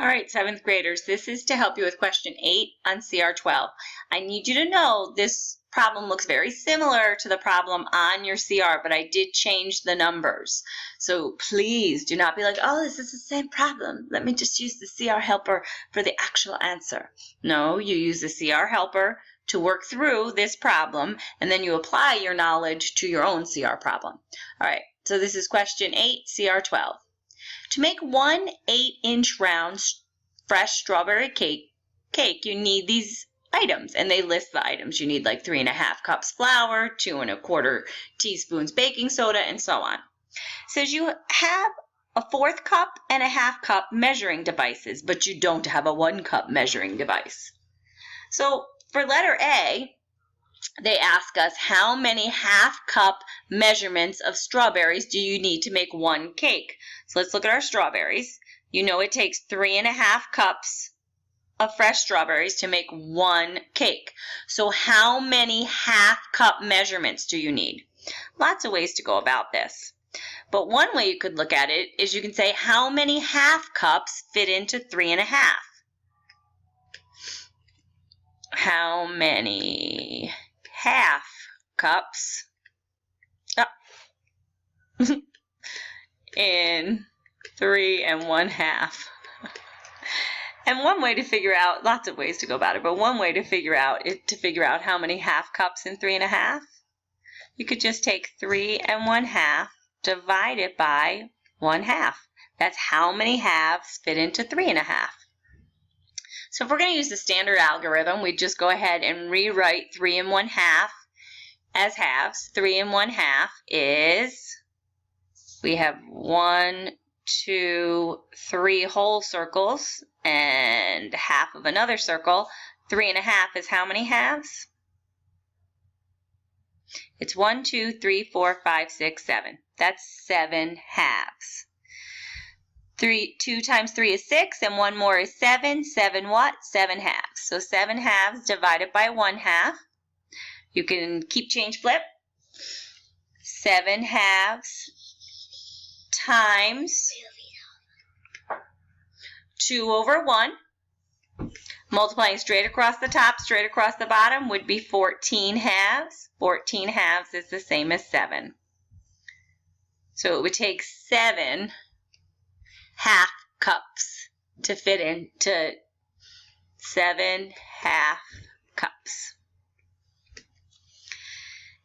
All right, 7th graders, this is to help you with question 8 on CR 12. I need you to know this problem looks very similar to the problem on your CR, but I did change the numbers. So please do not be like, oh, this is the same problem. Let me just use the CR helper for the actual answer. No, you use the CR helper to work through this problem, and then you apply your knowledge to your own CR problem. All right, so this is question 8, CR 12. To make 1 8-inch round fresh strawberry cake, you need these items, and they list the items. You need like 3½ cups flour, 2 1/4 teaspoons baking soda, and so on. It says you have a 1/4 cup and a 1/2 cup measuring devices, but you don't have a 1 cup measuring device. So for letter A, they ask us how many 1/2 cup measurements of strawberries do you need to make 1 cake? So let's look at our strawberries. You know it takes 3½ cups of fresh strawberries to make 1 cake. So how many 1/2 cup measurements do you need? Lots of ways to go about this. But one way you could look at it is you can say how many 1/2 cups fit into 3½ How many 1/2 cups in 3 1/2? And one way to figure out, lots of ways to go about it, but one way to figure out how many 1/2 cups in 3 1/2, you could just take 3 1/2 divided by 1/2. That's how many halves fit into 3 1/2. So if we're going to use the standard algorithm, we'd just go ahead and rewrite 3 1/2 as halves. 3 1/2 is, we have 1, 2, 3 whole circles and half of another circle. 3 1/2 is how many halves? It's 1, 2, 3, 4, 5, 6, 7. That's 7 halves. 2 times 3 is 6, and 1 more is 7. 7 what? 7 halves. So 7 halves divided by 1/2. You can keep change flip. 7 halves times 2/1. Multiplying straight across the top, straight across the bottom would be 14 halves. 14 halves is the same as 7. So it would take 7 1/2 cups to fit into 7 1/2 cups.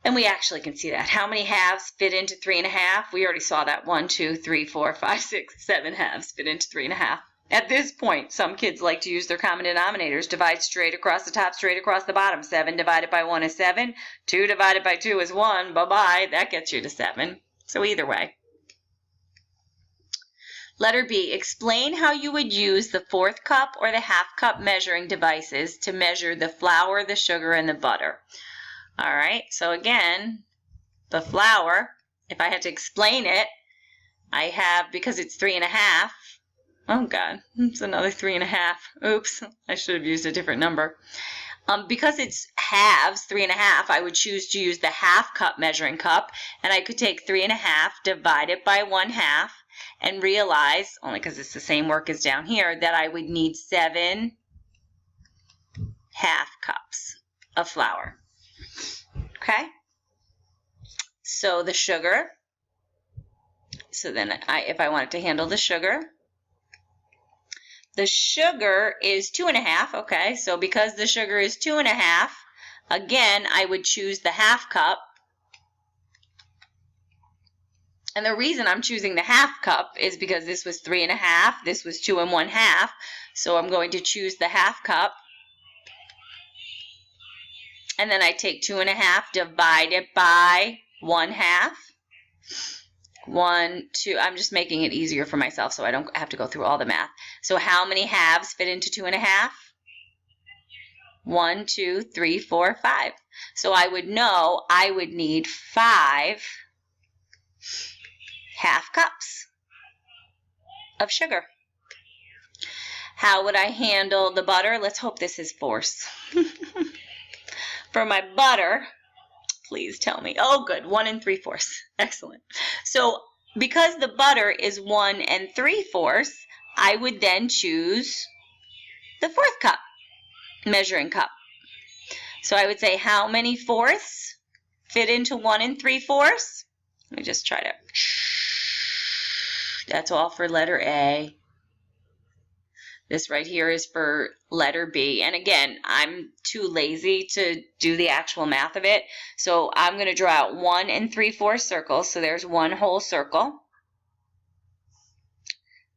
And we actually can see that. How many halves fit into 3 1/2? We already saw that. 1, 2, 3, 4, 5, 6, 7 halves fit into 3 1/2. At this point, some kids like to use their common denominators. Divide straight across the top, straight across the bottom. 7 divided by 1 is 7. 2 divided by 2 is 1. Bye-bye. That gets you to 7. So either way. Letter B, explain how you would use the 1/4 cup or the 1/2 cup measuring devices to measure the flour, the sugar, and the butter. All right, so again, the flour, if I had to explain it, I have, because it's 3 1/2, oh God, it's another 3 1/2. Oops, I should have used a different number. Because it's halves, 3 1/2, I would choose to use the 1/2 cup measuring cup, and I could take 3 1/2 divided by 1/2 and realize, only because it's the same work as down here, that I would need 7 1/2 cups of flour. Okay? So the sugar, so then if I wanted to handle the sugar is 2 1/2, okay? So because the sugar is 2 1/2, again, I would choose the 1/2 cup. And the reason I'm choosing the 1/2 cup is because this was 3 1/2, this was 2 1/2, so I'm going to choose the 1/2 cup. And then I take 2 1/2 divided by 1/2. 1, 2, I'm just making it easier for myself so I don't have to go through all the math. So how many halves fit into 2 1/2? 1, 2, 3, 4, 5. So I would know I would need 5 1/2 cups of sugar. How would I handle the butter? Let's hope this is force. For my butter, please tell me. Oh, good. 1 3/4. Excellent. So because the butter is 1 3/4, I would then choose the fourth cup, measuring cup. So I would say, how many fourths fit into 1 3/4? Let me just try to, that's all for letter A. This right here is for letter B. And again, I'm too lazy to do the actual math of it. So I'm going to draw out 1 3/4 circles. So there's one whole circle.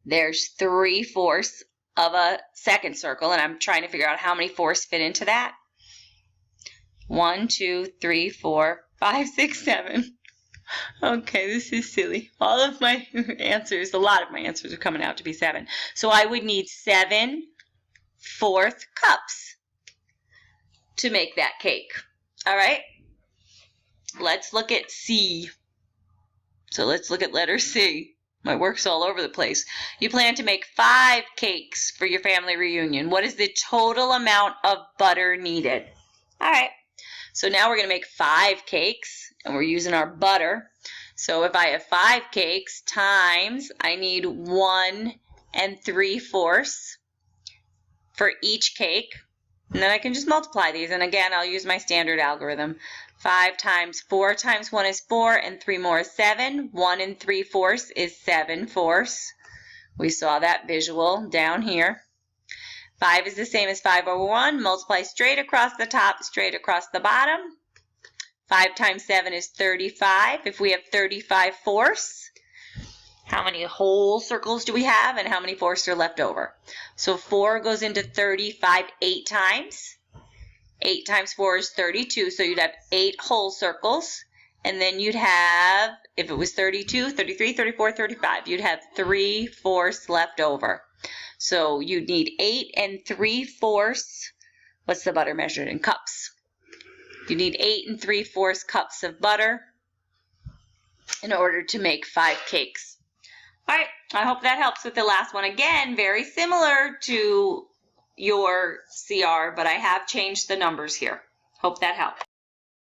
There's 3/4 of a second circle. And I'm trying to figure out how many fourths fit into that. 1, 2, 3, 4, 5, 6, 7. Okay, this is silly. All of my answers, a lot of my answers are coming out to be 7. So I would need 7 4th cups to make that cake. All right? Let's look at C. So let's look at letter C. My work's all over the place. You plan to make 5 cakes for your family reunion. What is the total amount of butter needed? All right. So now we're going to make 5 cakes, and we're using our butter. So if I have 5 cakes times, I need 1 3/4 for each cake. And then I can just multiply these. And again, I'll use my standard algorithm. 5 times 4 times 1 is 4, and 3 more is 7. 1 3/4 is 7/4. We saw that visual down here. 5 is the same as 5 over 1. Multiply straight across the top, straight across the bottom. 5 times 7 is 35. If we have 35/4, how many whole circles do we have, and how many fourths are left over? So 4 goes into 35 8 times. 8 times 4 is 32, so you'd have 8 whole circles. And then you'd have, if it was 32, 33, 34, 35, you'd have 3/4 left over. So you need 8 3/4. What's the butter measured in cups? You need 8 3/4 cups of butter in order to make 5 cakes. All right, I hope that helps with the last one. Again, very similar to your CR, but I have changed the numbers here. Hope that helped.